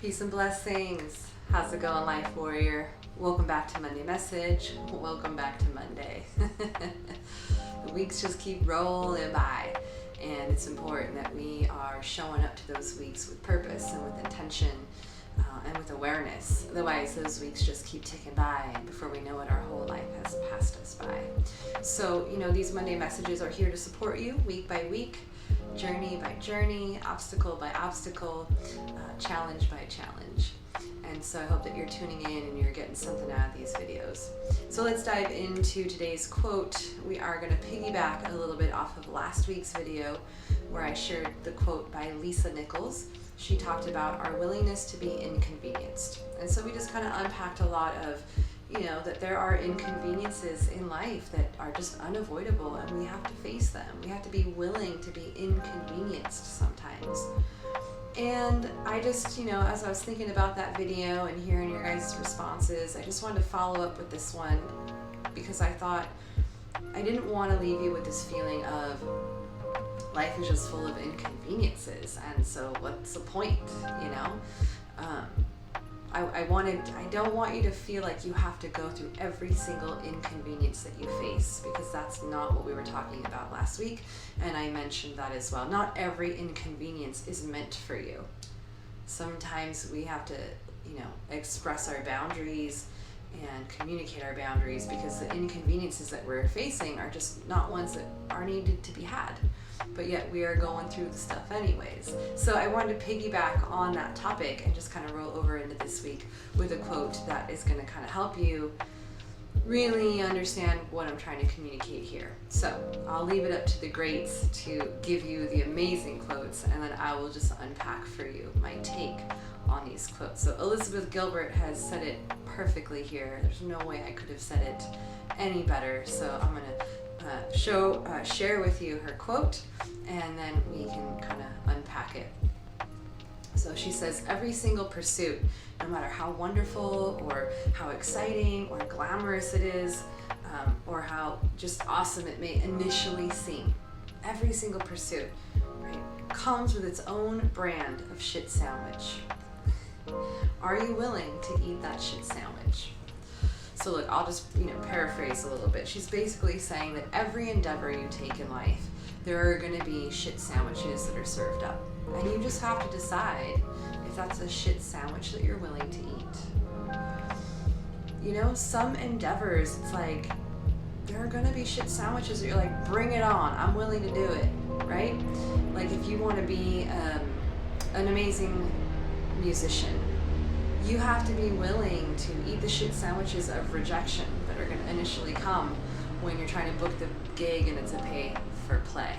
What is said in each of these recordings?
Peace and blessings. How's it going, Life Warrior? Welcome back to Monday Message. Welcome back to Monday. The weeks just keep rolling by, and it's important that we are showing up to those weeks with purpose and with intention and with awareness. Otherwise, those weeks just keep ticking by, and before we know it, our whole life has passed us by. So, these Monday Messages are here to support you week by week, journey by journey, obstacle by obstacle, challenge by challenge. And so I hope that you're tuning in and you're getting something out of these videos. So let's dive into today's quote. We are going to piggyback a little bit off of last week's video where I shared the quote by Lisa Nichols. She talked about our willingness to be inconvenienced. And so we just kind of unpacked a lot of that there are inconveniences in life that are just unavoidable, and we have to face them. We have to be willing to be inconvenienced sometimes. And I just, as I was thinking about that video and hearing your guys' responses, I just wanted to follow up with this one because I thought I didn't want to leave you with this feeling of life is just full of inconveniences, and so what's the point, I don't want you to feel like you have to go through every single inconvenience that you face, because that's not what we were talking about last week, and I mentioned that as well. Not every inconvenience is meant for you. Sometimes we have to, express our boundaries and communicate our boundaries, because the inconveniences that we're facing are just not ones that are needed to be had. But yet we are going through the stuff anyways. So I wanted to piggyback on that topic and just kind of roll over into this week with a quote that is going to kind of help you really understand what I'm trying to communicate here. So I'll leave it up to the greats to give you the amazing quotes, and then I will just unpack for you my take on these quotes. So Elizabeth Gilbert has said it perfectly here. There's no way I could have said it any better. So I'm going to share with you her quote, and then we can kind of unpack it. So she says, every single pursuit, no matter how wonderful or how exciting or glamorous it is, or how just awesome it may initially seem, every single pursuit, right, comes with its own brand of shit sandwich. Are you willing to eat that shit sandwich? So look, I'll just paraphrase a little bit. She's basically saying that every endeavor you take in life, there are going to be shit sandwiches that are served up. And you just have to decide if that's a shit sandwich that you're willing to eat. Some endeavors, it's like, there are going to be shit sandwiches that you're like, bring it on, I'm willing to do it, right? Like if you want to be an amazing musician, you have to be willing to eat the shit sandwiches of rejection that are going to initially come when you're trying to book the gig and it's a pay for play.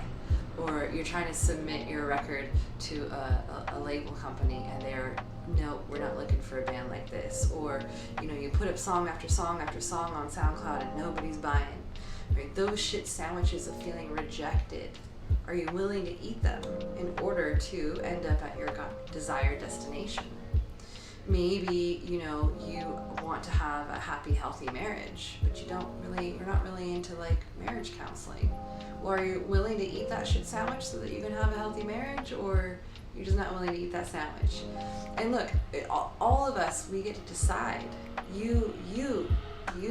Or you're trying to submit your record to a label company and they're, no, we're not looking for a band like this. Or, you put up song after song after song on SoundCloud and nobody's buying. Right? Those shit sandwiches of feeling rejected, are you willing to eat them in order to end up at your desired destination? Maybe, you want to have a happy, healthy marriage, but you're not really into like marriage counseling. Or are you willing to eat that shit sandwich so that you can have a healthy marriage, or you're just not willing to eat that sandwich? And look, all of us, we get to decide. You,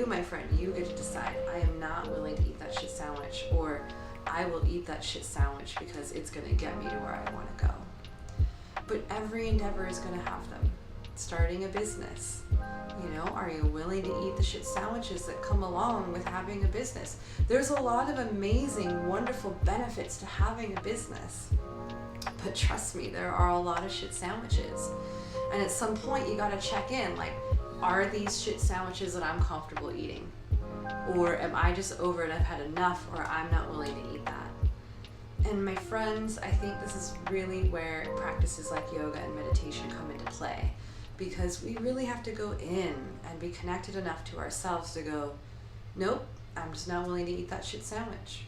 my friend, you get to decide. I am not willing to eat that shit sandwich, or I will eat that shit sandwich because it's going to get me to where I want to go. But every endeavor is going to have them. Starting a business, are you willing to eat the shit sandwiches that come along with having a business? There's a lot of amazing, wonderful benefits to having a business, but trust me, there are a lot of shit sandwiches, and at some point you got to check in, like, are these shit sandwiches that I'm comfortable eating, or am I just over it, I've had enough, or I'm not willing to eat that? And my friends, I think this is really where practices like yoga and meditation come into play. Because we really have to go in and be connected enough to ourselves to go, nope, I'm just not willing to eat that shit sandwich.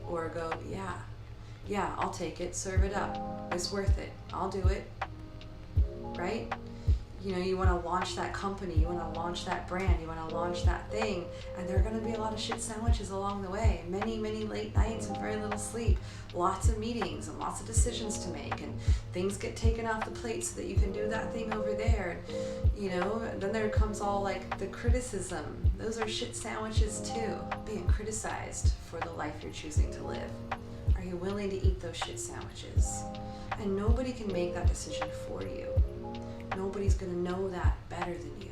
Or go, yeah, I'll take it, serve it up. It's worth it. I'll do it. Right? you want to launch that company, you want to launch that brand, you want to launch that thing, and there are going to be a lot of shit sandwiches along the way. Many, many late nights and very little sleep. Lots of meetings and lots of decisions to make, and things get taken off the plate so that you can do that thing over there. Then there comes all like the criticism. Those are shit sandwiches too. Being criticized for the life you're choosing to live. Are you willing to eat those shit sandwiches? And nobody can make that decision for you. Nobody's going to know that better than you.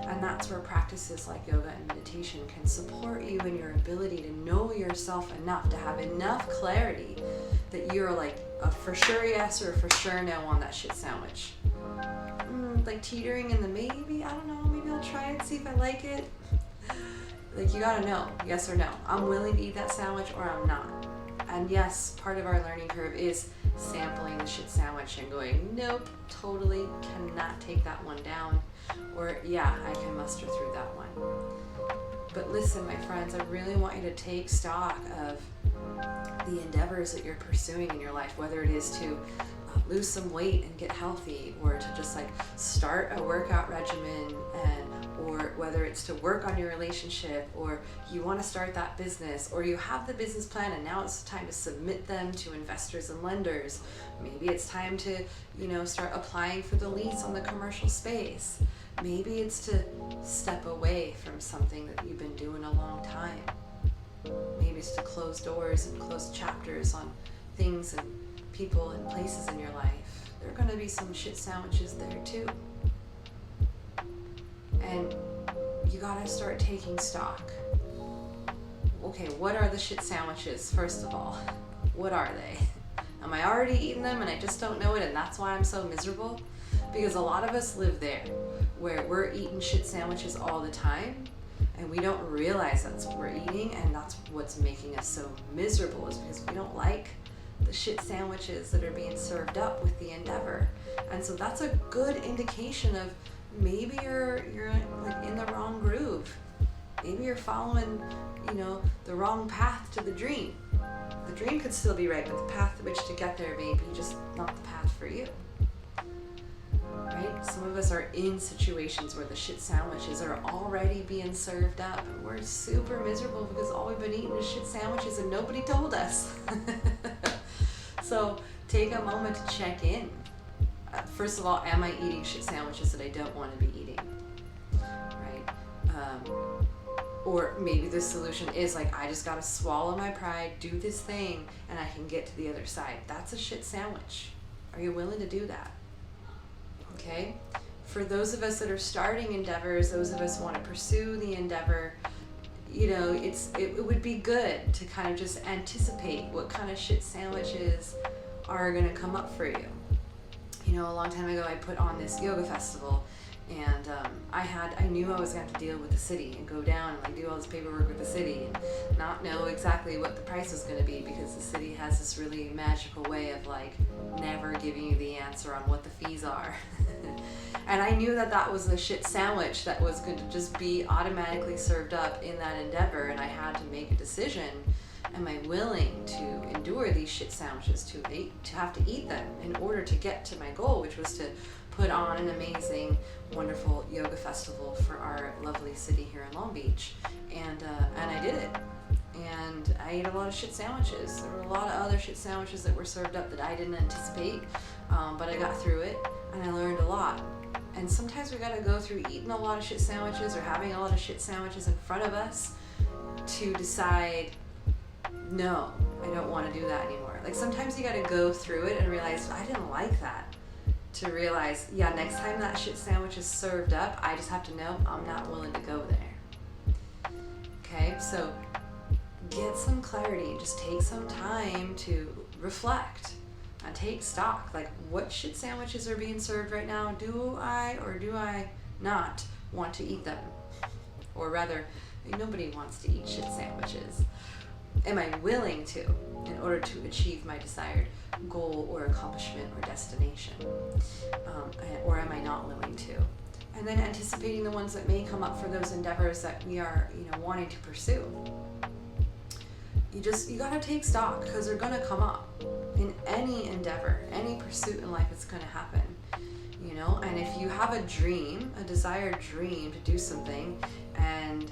And that's where practices like yoga and meditation can support you in your ability to know yourself enough, to have enough clarity that you're like a for sure yes or a for sure no on that shit sandwich. Like teetering in the maybe, I don't know, maybe I'll try it, see if I like it. Like you gotta know, yes or no. I'm willing to eat that sandwich or I'm not. And yes, part of our learning curve is sampling the shit sandwich and going, nope, totally cannot take that one down. Or yeah, I can muster through that one. But listen, my friends, I really want you to take stock of the endeavors that you're pursuing in your life, whether it is to lose some weight and get healthy, or to just like start a workout regimen, or whether it's to work on your relationship, or you want to start that business, or you have the business plan and now it's time to submit them to investors and lenders. Maybe it's time to, start applying for the lease on the commercial space. Maybe it's to step away from something that you've been doing a long time. Maybe it's to close doors and close chapters on things and people and places in your life. There are going to be some shit sandwiches there too. And you gotta start taking stock. Okay, what are the shit sandwiches, first of all? What are they? Am I already eating them and I just don't know it and that's why I'm so miserable? Because a lot of us live there, where we're eating shit sandwiches all the time and we don't realize that's what we're eating, and that's what's making us so miserable, is because we don't like the shit sandwiches that are being served up with the endeavor. And so that's a good indication of maybe you're like in the wrong groove. Maybe you're following, the wrong path to the dream. The dream could still be right, but the path to which to get there may be just not the path for you. Right? Some of us are in situations where the shit sandwiches are already being served up, and we're super miserable because all we've been eating is shit sandwiches and nobody told us. So take a moment to check in. First of all, am I eating shit sandwiches that I don't want to be eating? Right? Or maybe the solution is like, I just gotta swallow my pride, do this thing, and I can get to the other side. That's a shit sandwich. Are you willing to do that? Okay? For those of us that are starting endeavors, those of us who want to pursue the endeavor, it would be good to kind of just anticipate what kind of shit sandwiches are going to come up for you. A long time ago I put on this yoga festival, and I knew I was going to have to deal with the city and go down and do all this paperwork with the city and not know exactly what the price was going to be, because the city has this really magical way of never giving you the answer on what the fees are. And I knew that was a shit sandwich that was going to just be automatically served up in that endeavor, and I had to make a decision. Am I willing to endure these shit sandwiches, to have to eat them in order to get to my goal, which was to put on an amazing, wonderful yoga festival for our lovely city here in Long Beach. And I did it. And I ate a lot of shit sandwiches. There were a lot of other shit sandwiches that were served up that I didn't anticipate, but I got through it and I learned a lot. And sometimes we gotta go through eating a lot of shit sandwiches or having a lot of shit sandwiches in front of us to decide, no, I don't want to do that anymore. Sometimes you gotta go through it and realize, I didn't like that. To realize, yeah, next time that shit sandwich is served up, I just have to know I'm not willing to go there. Okay, so get some clarity. Just take some time to reflect and take stock. What shit sandwiches are being served right now? Do I or do I not want to eat them? Or rather, nobody wants to eat shit sandwiches. Am I willing to, in order to achieve my desired goal or accomplishment or destination? Or am I not willing to? And then anticipating the ones that may come up for those endeavors that we are, wanting to pursue. You gotta take stock, because they're gonna come up in any endeavor, any pursuit in life. It's gonna happen. And if you have a dream, a desired dream to do something, and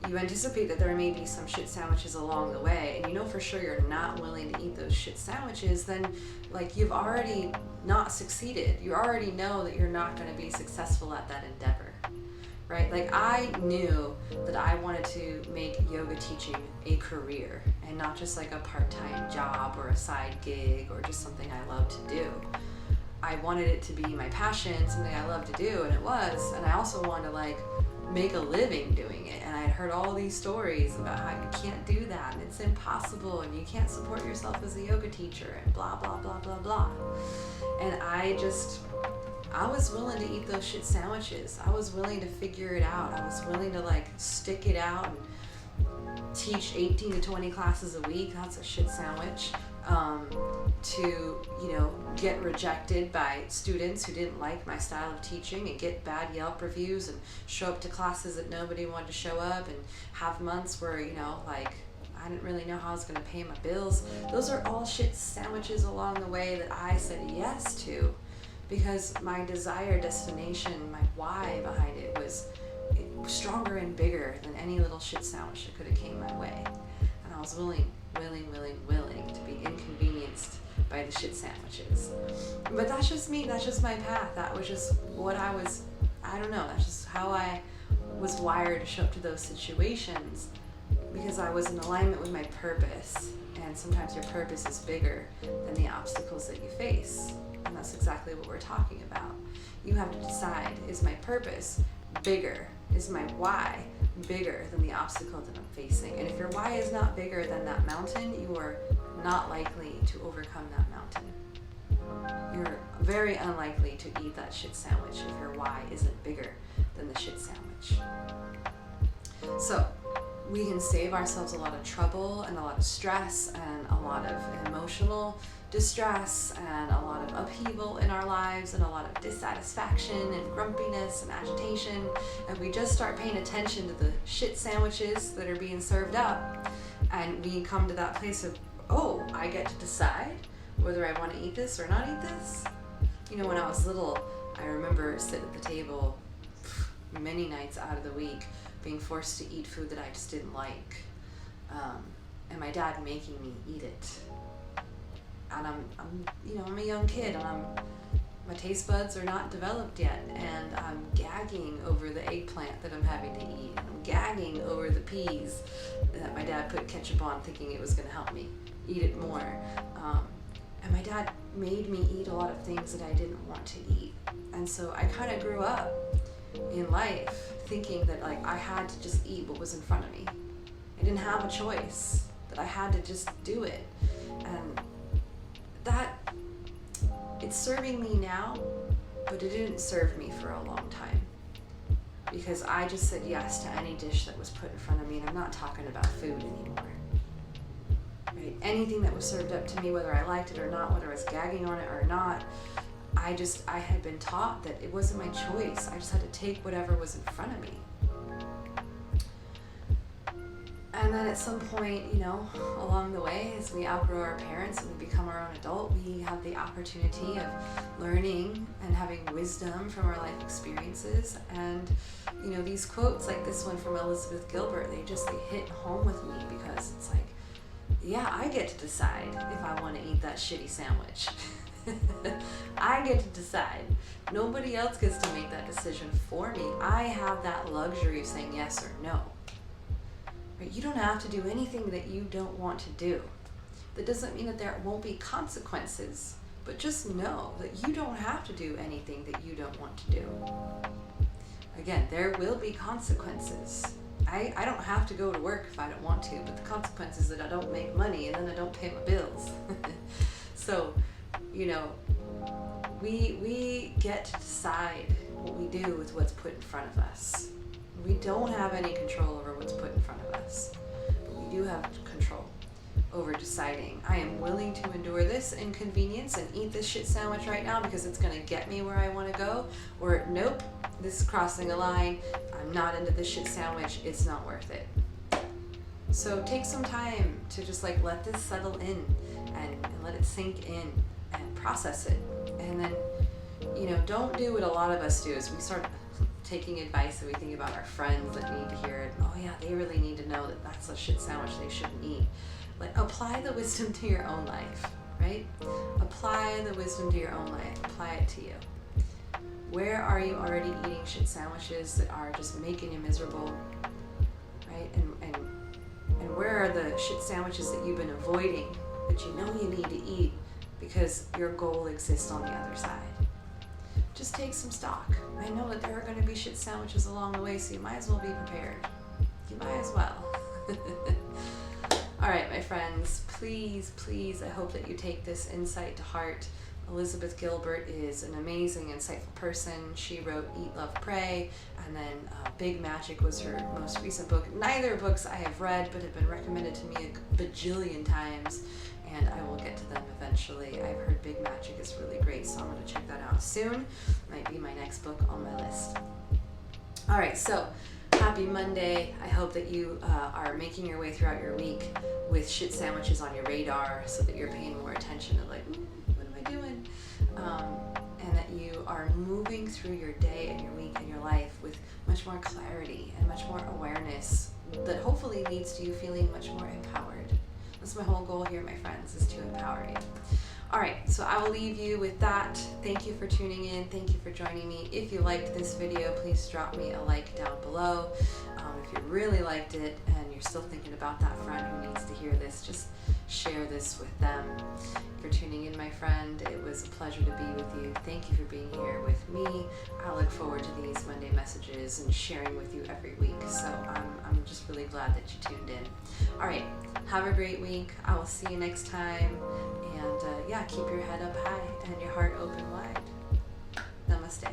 you anticipate that there may be some shit sandwiches along the way, and you know for sure you're not willing to eat those shit sandwiches, then like you've already not succeeded. You already know that you're not going to be successful at that endeavor, right? Like I knew that I wanted to make yoga teaching a career and not just like a part-time job or a side gig or just something I love to do. I wanted it to be my passion, something I love to do, and it was. And I also wanted to like make a living doing it. And I'd heard all these stories about how you can't do that and it's impossible and you can't support yourself as a yoga teacher and blah, blah, blah, blah, blah. And I was willing to eat those shit sandwiches. I was willing to figure it out. I was willing to like stick it out and teach 18 to 20 classes a week. That's a shit sandwich. To get rejected by students who didn't like my style of teaching and get bad Yelp reviews and show up to classes that nobody wanted to show up and have months where I didn't really know how I was going to pay my bills. Those are all shit sandwiches along the way that I said yes to because my desired destination, my why behind it was stronger and bigger than any little shit sandwich that could have came my way. And I was willing to be inconvenienced by the shit sandwiches. But that's just me, that's just my path. That was just what that's just how I was wired to show up to those situations because I was in alignment with my purpose. And sometimes your purpose is bigger than the obstacles that you face. And that's exactly what we're talking about. You have to decide, is my purpose bigger? Is my why bigger than the obstacle that I'm facing? And if your why is not bigger than that mountain, you are not likely to overcome that mountain. You're very unlikely to eat that shit sandwich if your why isn't bigger than the shit sandwich. So we can save ourselves a lot of trouble and a lot of stress and a lot of emotional distress and a lot of upheaval in our lives and a lot of dissatisfaction and grumpiness and agitation, and we just start paying attention to the shit sandwiches that are being served up, and we come to that place of, oh, I get to decide whether I want to eat this or not eat this. When I was little, I remember sitting at the table many nights out of the week being forced to eat food that I just didn't like, and my dad making me eat it. And I'm a young kid, and my taste buds are not developed yet, and I'm gagging over the eggplant that I'm having to eat. I'm gagging over the peas that my dad put ketchup on, thinking it was going to help me eat it more. And my dad made me eat a lot of things that I didn't want to eat. And so I kind of grew up in life thinking that like I had to just eat what was in front of me. I didn't have a choice, that I had to just do it. And that, it's serving me now, but it didn't serve me for a long time because I just said yes to any dish that was put in front of me, and I'm not talking about food anymore. Right? Anything that was served up to me, whether I liked it or not, whether I was gagging on it or not, I had been taught that it wasn't my choice. I just had to take whatever was in front of me. And then at some point, along the way, as we outgrow our parents and we become our own adult, we have the opportunity of learning and having wisdom from our life experiences. And, these quotes like this one from Elizabeth Gilbert, they hit home with me because it's like, yeah, I get to decide if I want to eat that shitty sandwich. I get to decide. Nobody else gets to make that decision for me. I have that luxury of saying yes or no. Right? You don't have to do anything that you don't want to do. That doesn't mean that there won't be consequences, but just know that you don't have to do anything that you don't want to do. Again, there will be consequences. I don't have to go to work if I don't want to, but the consequence is that I don't make money and then I don't pay my bills. So, we get to decide what we do with what's put in front of us. We don't have any control over what's put in front of us, but we do have control over deciding, I am willing to endure this inconvenience and eat this shit sandwich right now because it's going to get me where I want to go, or nope, this is crossing a line, I'm not into this shit sandwich, it's not worth it. So take some time to just let this settle in and let it sink in and process it. And then, don't do what a lot of us do is we start taking advice and we think about our friends that need to hear it. Oh yeah, they really need to know that that's a shit sandwich they shouldn't eat. Like, apply the wisdom to your own life, right? Apply the wisdom to your own life. Apply it to you. Where are you already eating shit sandwiches that are just making you miserable, right? And where are the shit sandwiches that you've been avoiding that you know you need to eat because your goal exists on the other side? Just take some stock. I know that there are going to be shit sandwiches along the way, so you might as well be prepared. You might as well. All right, my friends, please, I hope that you take this insight to heart. Elizabeth Gilbert is an amazing, insightful person. She wrote Eat, Love, Pray, and then Big Magic was her most recent book. Neither books I have read, but have been recommended to me a bajillion times, and I will get to them eventually. I've heard Big Magic is really great, so I'm going to check that out soon. Might be my next book on my list. All right, so happy Monday. I hope that you are making your way throughout your week with shit sandwiches on your radar so that you're paying more attention to like, what am I doing? And that you are moving through your day and your week and your life with much more clarity and much more awareness that hopefully leads to you feeling much more empowered. That's my whole goal here, my friends, is to empower you. All right, so I will leave you with that. Thank you for tuning in. Thank you for joining me. If you liked this video, please drop me a like down below. If you really liked it and you're still thinking about that friend who needs to hear this, just share this with them. For tuning in, my friend, it was a pleasure to be with you. Thank you for being here with me. I look forward to these Monday messages and sharing with you every week. So I'm just really glad that you tuned in. All right, have a great week. I will see you next time. And yeah, keep your head up high and your heart open wide. Namaste.